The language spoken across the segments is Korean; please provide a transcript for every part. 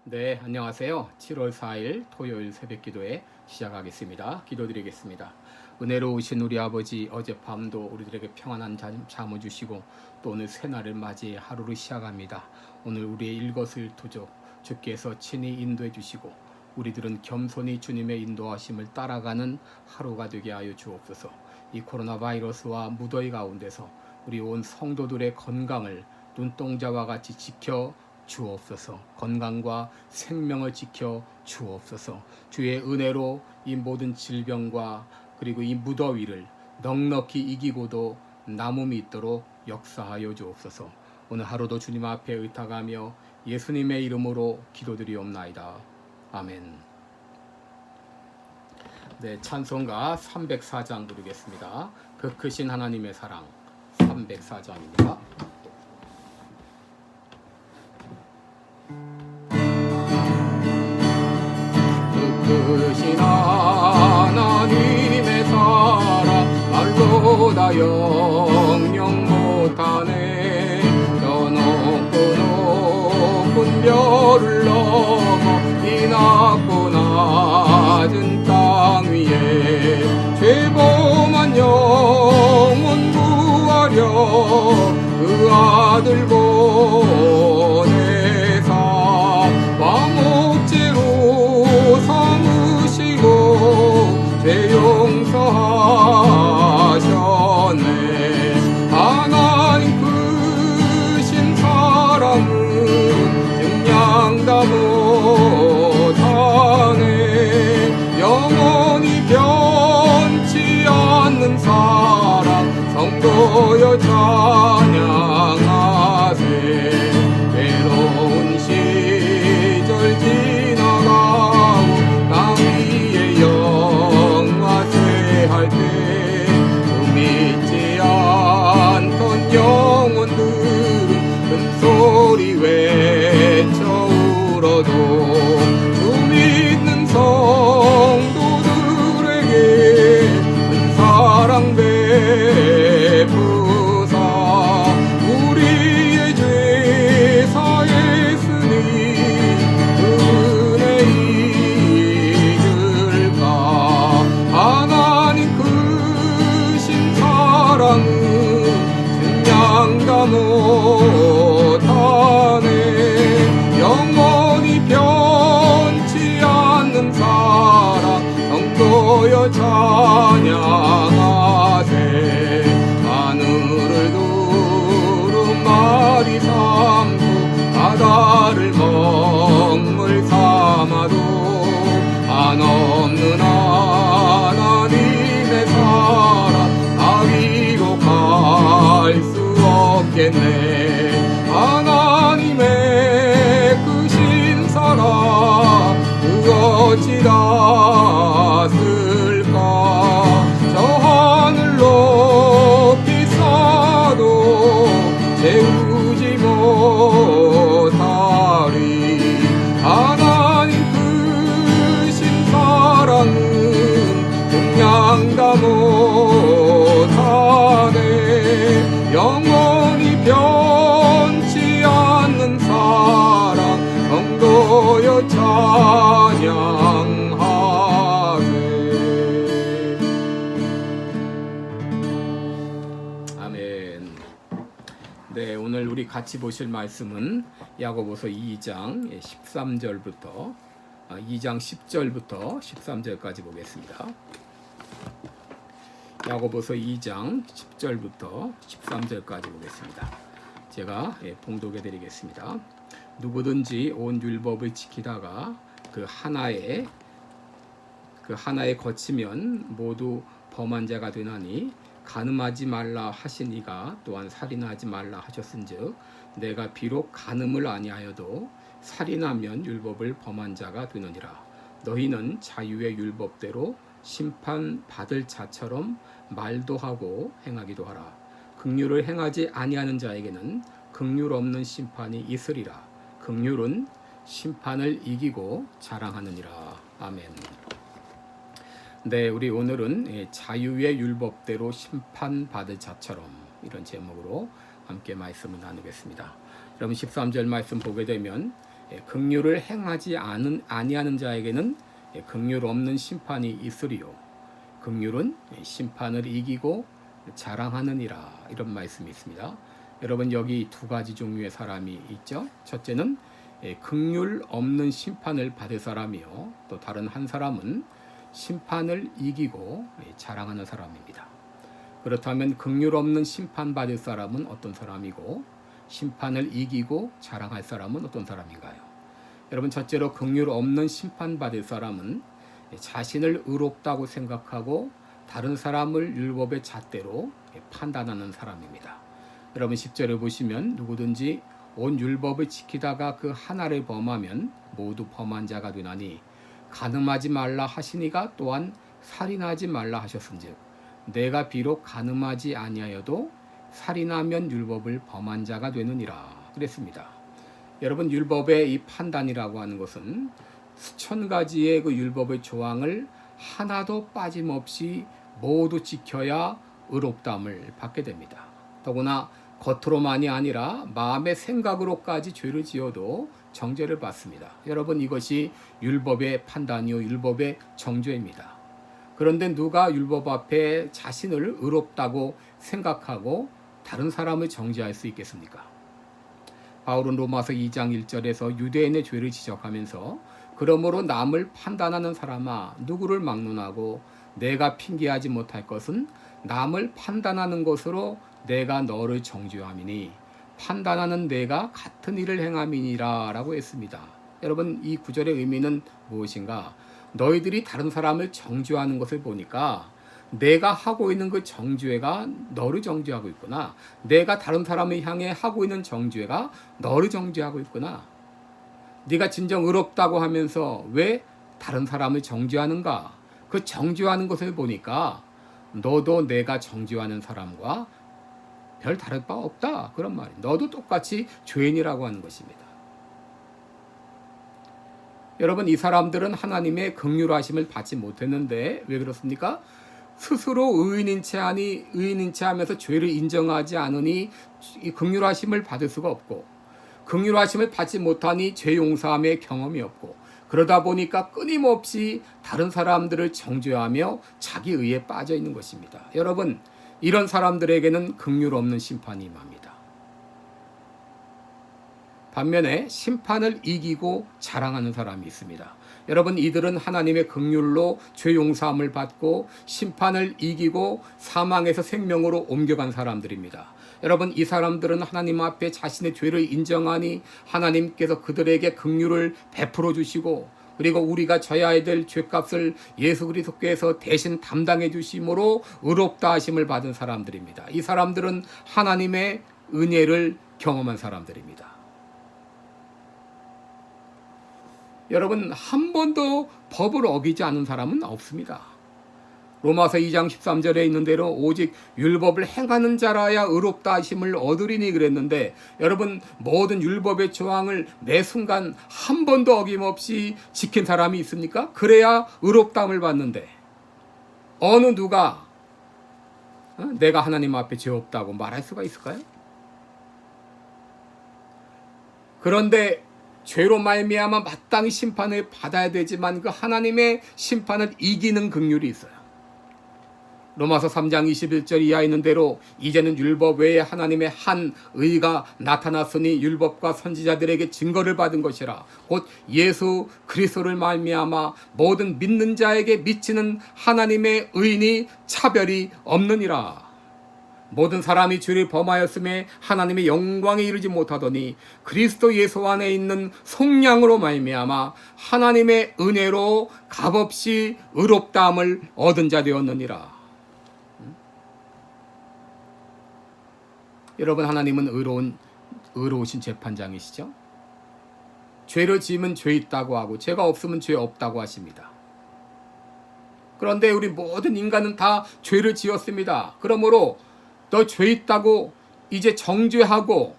네, 안녕하세요. 7월 4일 토요일 새벽 기도회 시작하겠습니다. 기도드리겠습니다. 은혜로우신 우리 아버지, 어젯밤도 우리들에게 평안한 잠을 주시고 또 오늘 새날을 맞이해 하루를 시작합니다. 오늘 우리의 일거수일투족 주께서 친히 인도해 주시고 우리들은 겸손히 주님의 인도하심을 따라가는 하루가 되게 하여 주옵소서. 이 코로나 바이러스와 무더위 가운데서 우리 온 성도들의 건강을 눈동자와 같이 지켜 주옵소서. 건강과 생명을 지켜 주옵소서. 주의 은혜로 이 모든 질병과 그리고 이 무더위를 넉넉히 이기고도 남음이 있도록 역사하여 주옵소서. 오늘 하루도 주님 앞에 의탁하며 예수님의 이름으로 기도드리옵나이다. 아멘. 네, 찬송가 304장 부르겠습니다. 그 크신 하나님의 사랑 304장입니다. 크신 하나님의 사랑 말로 다 영영 못하네. 저 높은 별을 넘어 이 낮고 낮은 땅 위에 죄범한 영혼 구하려 그 아들 보내사 왕옥제로 삼으시고 죄 용서하셨네. 하나님 크신 사랑은 증량다 못하네. 영원히 변치 않는 사랑 성도여 찬양하세. 외로운 시절 지나가고 땅 위에 영화쇠할 때 믿지 않던 영혼들은 큰 소리 외쳐 울어도 주 믿는 성도들에게 큰 사랑 베푸사 우리의 죄 사했으니 은혜 잊을까. 하나님 크신 사랑은 증량다 못하네. 영원히 변치 않는 사랑 성도여 찬양하세. 하늘을 두루마리 삼고 바다를 먹물 삼아도 한없는 하나님의 사랑 다 위로 갈 수 없겠네. 하나님의 크신 사랑 그 어찌 닿았을까. 저 하늘 높이 쌓아도 채우지 못하리. 하나님 크신 사랑은 증량다 못하네. 영원히 변치 않는 사랑 성도여 찬양하세. 아멘. 네, 오늘 우리 같이 보실 말씀은 야고보서 2장 13절부터 2장 10절부터 13절까지 보겠습니다. 야고보서 2장 10절부터 13절까지 보겠습니다. 제가 봉독해 드리겠습니다. 누구든지 온 율법을 지키다가 그 하나에 거치면 모두 범한 자가 되나니 간음하지 말라 하신 이가 또한 살인하지 말라 하셨은즉 내가 비록 간음을 아니하여도 살인하면 율법을 범한 자가 되느니라. 너희는 자유의 율법대로 심판받을 자처럼 말도 하고 행하기도 하라. 긍휼을 행하지 아니하는 자에게는 긍휼 없는 심판이 있으리라. 긍휼은 심판을 이기고 자랑하느니라. 아멘. 네, 우리 오늘은 자유의 율법대로 심판받을 자처럼 이런 제목으로 함께 말씀을 나누겠습니다. 여러분 13절 말씀 보게 되면 긍휼을 행하지 아니하는 자에게는 긍휼 없는 심판이 있으리요. 긍휼은 심판을 이기고 자랑하느니라. 이런 말씀이 있습니다. 여러분, 여기 두 가지 종류의 사람이 있죠. 첫째는 긍휼 없는 심판을 받을 사람이요, 또 다른 한 사람은 심판을 이기고 자랑하는 사람입니다. 그렇다면 긍휼 없는 심판 받을 사람은 어떤 사람이고, 심판을 이기고 자랑할 사람은 어떤 사람인가요? 여러분, 첫째로 긍휼 없는 심판 받을 사람은 자신을 의롭다고 생각하고 다른 사람을 율법의 잣대로 판단하는 사람입니다. 여러분, 10절을 보시면 누구든지 온 율법을 지키다가 그 하나를 범하면 모두 범한 자가 되나니 간음하지 말라 하시니가 또한 살인하지 말라 하셨은즉 내가 비록 간음하지 아니하여도 살인하면 율법을 범한 자가 되느니라 그랬습니다. 여러분, 율법의 이 판단이라고 하는 것은 수천 가지의 그 율법의 조항을 하나도 빠짐없이 모두 지켜야 의롭다함을 받게 됩니다. 더구나 겉으로만이 아니라 마음의 생각으로까지 죄를 지어도 정죄를 받습니다. 여러분, 이것이 율법의 판단이요, 율법의 정죄입니다. 그런데 누가 율법 앞에 자신을 의롭다고 생각하고 다른 사람을 정죄할 수 있겠습니까? 바울은 로마서 2장 1절에서 유대인의 죄를 지적하면서 그러므로 남을 판단하는 사람아, 누구를 막론하고 내가 핑계하지 못할 것은 남을 판단하는 것으로 내가 너를 정죄함이니 판단하는 내가 같은 일을 행함이니라 라고 했습니다. 여러분, 이 구절의 의미는 무엇인가? 너희들이 다른 사람을 정죄하는 것을 보니까 내가 하고 있는 그 정죄가 너를 정죄하고 있구나. 내가 다른 사람을 향해 하고 있는 정죄가 너를 정죄하고 있구나. 네가 진정 의롭다고 하면서 왜 다른 사람을 정죄하는가? 그 정죄하는 것을 보니까 너도 내가 정죄하는 사람과 별 다를 바 없다. 그런 말이에요. 너도 똑같이 죄인이라고 하는 것입니다. 여러분, 이 사람들은 하나님의 긍휼하심을 받지 못했는데 왜 그렇습니까? 스스로 의인인 채 하면서 죄를 인정하지 않으니 이 긍휼하심을 받을 수가 없고, 긍휼하심을 받지 못하니 죄 용서함의 경험이 없고, 그러다 보니까 끊임없이 다른 사람들을 정죄하며 자기 의에 빠져 있는 것입니다. 여러분, 이런 사람들에게는 긍휼 없는 심판이 임합니다. 반면에 심판을 이기고 자랑하는 사람이 있습니다. 여러분, 이들은 하나님의 긍휼로 죄 용서함을 받고 심판을 이기고 사망에서 생명으로 옮겨간 사람들입니다. 여러분, 이 사람들은 하나님 앞에 자신의 죄를 인정하니 하나님께서 그들에게 긍휼을 베풀어 주시고, 그리고 우리가 져야 될 죄값을 예수 그리스도께서 대신 담당해 주심으로 의롭다 하심을 받은 사람들입니다. 이 사람들은 하나님의 은혜를 경험한 사람들입니다. 여러분, 한 번도 법을 어기지 않은 사람은 없습니다. 로마서 2장 13절에 있는 대로 오직 율법을 행하는 자라야 의롭다 하심을 얻으리니 그랬는데, 여러분, 모든 율법의 조항을 매 순간 한 번도 어김없이 지킨 사람이 있습니까? 그래야 의롭다함을 받는데 어느 누가 내가 하나님 앞에 죄 없다고 말할 수가 있을까요? 그런데 죄로 말미암아 마땅히 심판을 받아야 되지만 그 하나님의 심판을 이기는 긍휼이 있어요. 로마서 3장 21절 이하에 있는 대로 이제는 율법 외에 하나님의 한 의가 나타났으니 율법과 선지자들에게 증거를 받은 것이라. 곧 예수 그리스도를 말미암아 모든 믿는 자에게 미치는 하나님의 의인이 차별이 없느니라. 모든 사람이 죄를 범하였음에 하나님의 영광에 이르지 못하더니 그리스도 예수 안에 있는 속량으로 말미암아 하나님의 은혜로 값없이 의롭다함을 얻은 자 되었느니라. 여러분, 하나님은 의로우신 재판장이시죠? 죄를 지으면 죄 있다고 하고 죄가 없으면 죄 없다고 하십니다. 그런데 우리 모든 인간은 다 죄를 지었습니다. 그러므로 너 죄 있다고 이제 정죄하고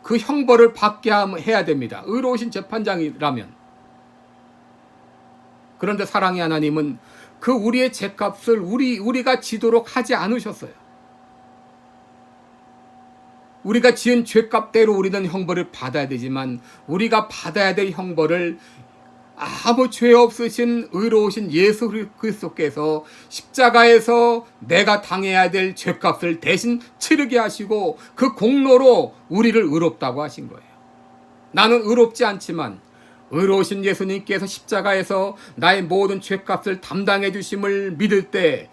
그 형벌을 받게 해야 됩니다. 의로우신 재판장이라면. 그런데 사랑의 하나님은 그 우리의 죄값을 우리가 지도록 하지 않으셨어요. 우리가 지은 죄값대로 우리는 형벌을 받아야 되지만 우리가 받아야 될 형벌을 아무 죄 없으신 의로우신 예수 그리스도께서 십자가에서 내가 당해야 될 죄값을 대신 치르게 하시고 그 공로로 우리를 의롭다고 하신 거예요. 나는 의롭지 않지만 의로우신 예수님께서 십자가에서 나의 모든 죄값을 담당해 주심을 믿을 때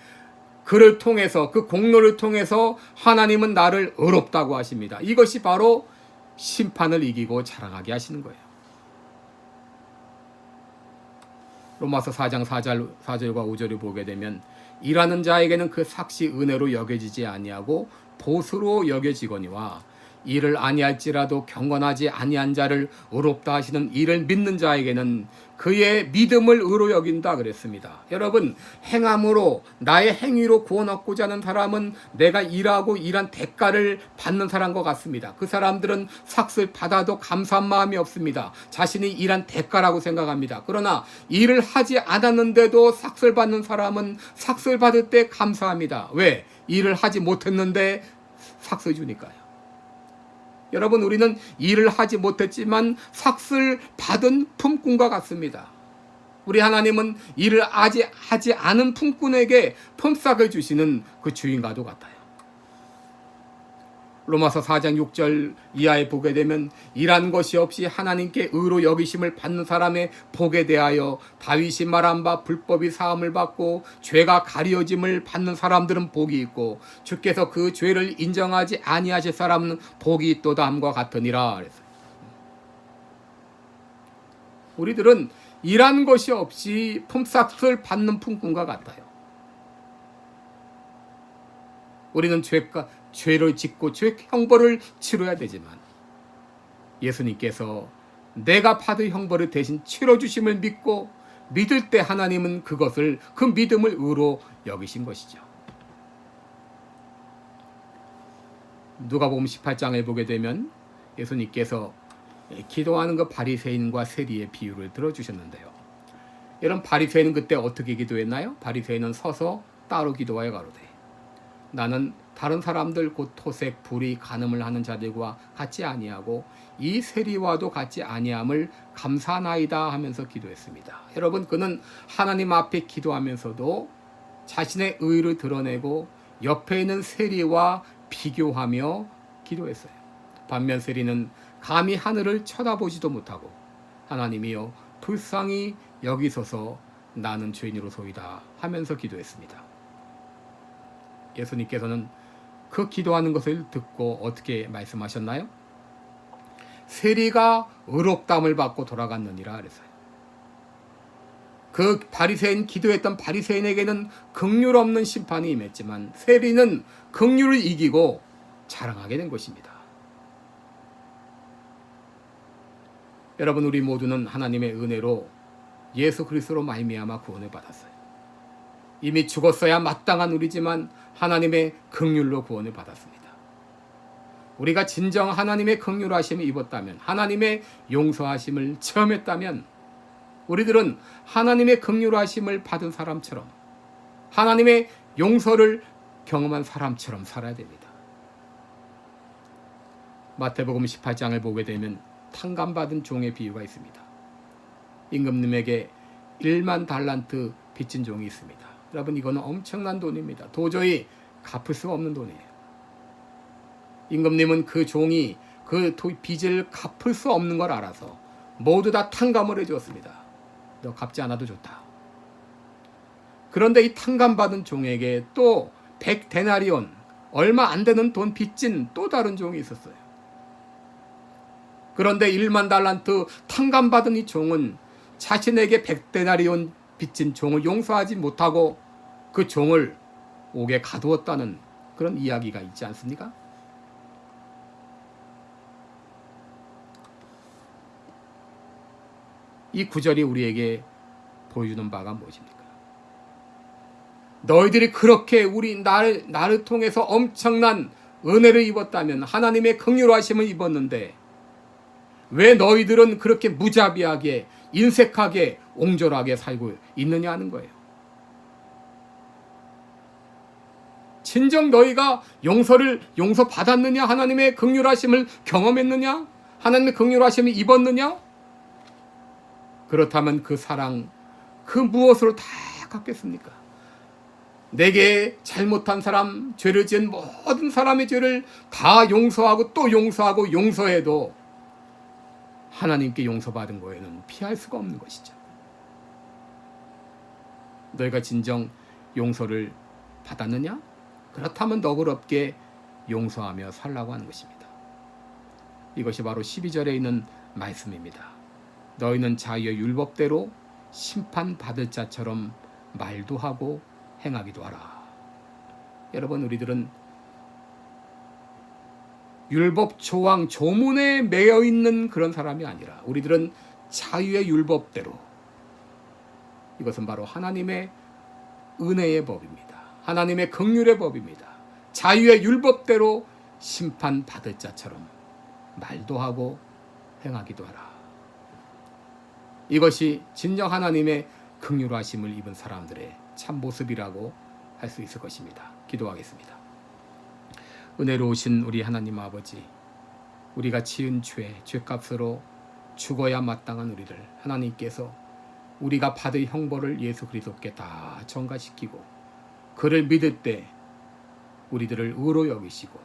그를 통해서 그 공로를 통해서 하나님은 나를 의롭다고 하십니다. 이것이 바로 심판을 이기고 자랑하게 하시는 거예요. 로마서 4장 4절과 5절을 보게 되면 일하는 자에게는 그 삭시 은혜로 여겨지지 아니하고 보수로 여겨지거니와 이를 아니할지라도 경건하지 아니한 자를 의롭다 하시는 이를 믿는 자에게는 그의 믿음을 의로 여긴다 그랬습니다. 여러분, 행함으로 나의 행위로 구원 얻고자 하는 사람은 내가 일하고 일한 대가를 받는 사람과 같습니다. 그 사람들은 삭슬 받아도 감사한 마음이 없습니다. 자신이 일한 대가라고 생각합니다. 그러나 일을 하지 않았는데도 삭슬 받는 사람은 삭슬 받을 때 감사합니다. 왜? 일을 하지 못했는데 삭슬 주니까요. 여러분, 우리는 일을 하지 못했지만 삭슬 받은 품꾼과 같습니다. 우리 하나님은 일을 하지 않은 품꾼에게 품삯을 주시는 그 주인과도 같아요. 로마서 4장 6절 이하에 보게 되면 일한 것이 없이 하나님께 의로 여기심을 받는 사람의 복에 대하여 다윗이 말한 바 불법이 사함을 받고 죄가 가려짐을 받는 사람들은 복이 있고 주께서 그 죄를 인정하지 아니하실 사람은 복이 있도다 함과 같으니라 그랬어요. 우리들은 일한 것이 없이 품삯을 받는 품꾼과 같아요. 우리는 죄를 짓고 죄 형벌을 치러야 되지만 예수님께서 내가 받은 형벌을 대신 치러주심을 믿고 믿을 때 하나님은 그 믿음을 의로 여기신 것이죠. 누가복음 18장을 보게 되면 예수님께서 기도하는 그 바리새인과 세리의 비유를 들어주셨는데요. 여러분, 바리새인은 그때 어떻게 기도했나요? 바리새인은 서서 따로 기도하여 가로되 나는 다른 사람들 곧 토색, 불의, 간음을 하는 자들과 같이 아니하고 이 세리와도 같이 아니함을 감사나이다 하면서 기도했습니다. 여러분, 그는 하나님 앞에 기도하면서도 자신의 의를 드러내고 옆에 있는 세리와 비교하며 기도했어요. 반면 세리는 감히 하늘을 쳐다보지도 못하고 하나님이여 불쌍히 여기소서 나는 죄인으로소이다 하면서 기도했습니다. 예수님께서는 그 기도하는 것을 듣고 어떻게 말씀하셨나요? 세리가 의롭다함을 받고 돌아갔느니라 그랬어요. 그 바리새인 기도했던 바리새인에게는 긍휼 없는 심판이 임했지만 세리는 긍휼을 이기고 자랑하게 된 것입니다. 여러분, 우리 모두는 하나님의 은혜로 예수 그리스도로 말미암아 구원을 받았어요. 이미 죽었어야 마땅한 우리지만 하나님의 긍휼로 구원을 받았습니다. 우리가 진정 하나님의 긍휼하심을 입었다면, 하나님의 용서하심을 체험했다면 우리들은 하나님의 긍휼하심을 받은 사람처럼, 하나님의 용서를 경험한 사람처럼 살아야 됩니다. 마태복음 18장을 보게 되면 탕감받은 종의 비유가 있습니다. 임금님에게 1만 달란트 빚진 종이 있습니다. 여러분, 이거는 엄청난 돈입니다. 도저히 갚을 수가 없는 돈이에요. 임금님은 그 종이 그 빚을 갚을 수 없는 걸 알아서 모두 다 탕감을 해주었습니다. 너 갚지 않아도 좋다. 그런데 이 탕감받은 종에게 또 100데나리온, 얼마 안 되는 돈 빚진 또 다른 종이 있었어요. 그런데 1만 달란트 탕감받은 이 종은 자신에게 100데나리온 빚진 종을 용서하지 못하고 그 종을 옥에 가두었다는 그런 이야기가 있지 않습니까? 이 구절이 우리에게 보여주는 바가 무엇입니까? 너희들이 그렇게 나를 통해서 엄청난 은혜를 입었다면, 하나님의 긍휼하심을 입었는데 왜 너희들은 그렇게 무자비하게 인색하게 옹졸하게 살고 있느냐 하는 거예요. 진정 너희가 용서 받았느냐? 하나님의 긍휼하심을 경험했느냐? 하나님의 긍휼하심을 입었느냐? 그렇다면 그 사랑 그 무엇으로 다 갚겠습니까? 내게 잘못한 사람, 죄를 지은 모든 사람의 죄를 다 용서하고 또 용서하고 용서해도 하나님께 용서받은 거에는 피할 수가 없는 것이죠. 너희가 진정 용서를 받았느냐? 그렇다면 너그럽게 용서하며 살라고 하는 것입니다. 이것이 바로 12절에 있는 말씀입니다. 너희는 자유의 율법대로 심판받을 자처럼 말도 하고 행하기도 하라. 여러분, 우리들은 율법 조항 조문에 매여 있는 그런 사람이 아니라 우리들은 자유의 율법대로, 이것은 바로 하나님의 은혜의 법입니다. 하나님의 긍휼의 법입니다. 자유의 율법대로 심판받을 자처럼 말도 하고 행하기도 하라. 이것이 진정 하나님의 긍휼하심을 입은 사람들의 참 모습이라고 할 수 있을 것입니다. 기도하겠습니다. 은혜로우신 우리 하나님 아버지, 우리가 지은 죄값으로 죽어야 마땅한 우리를 하나님께서 우리가 받을 형벌을 예수 그리스도께 다 전가시키고 그를 믿을 때 우리들을 의로 여기시고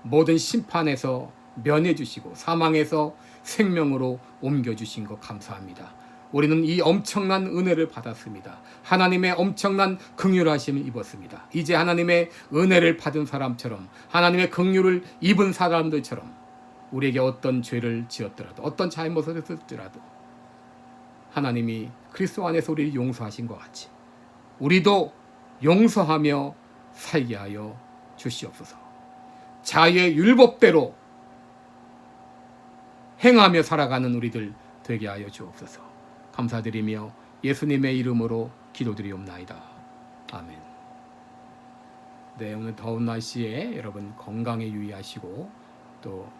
모든 심판에서 면해 주시고 사망에서 생명으로 옮겨주신 것 감사합니다. 우리는 이 엄청난 은혜를 받았습니다. 하나님의 엄청난 긍휼하심을 입었습니다. 이제 하나님의 은혜를 받은 사람처럼, 하나님의 긍휼을 입은 사람들처럼 우리에게 어떤 죄를 지었더라도, 어떤 잘못을 했을지라도 하나님이 그리스도 안에서 우리를 용서하신 것 같이 우리도 용서하며 살게 하여 주시옵소서. 자유의 율법대로 행하며 살아가는 우리들 되게 하여 주옵소서. 감사드리며 예수님의 이름으로 기도드리옵나이다. 아멘. 네, 오늘 더운 날씨에 여러분 건강에 유의하시고 또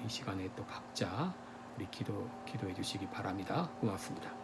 이 시간에 또 각자 우리 기도해 주시기 바랍니다. 고맙습니다.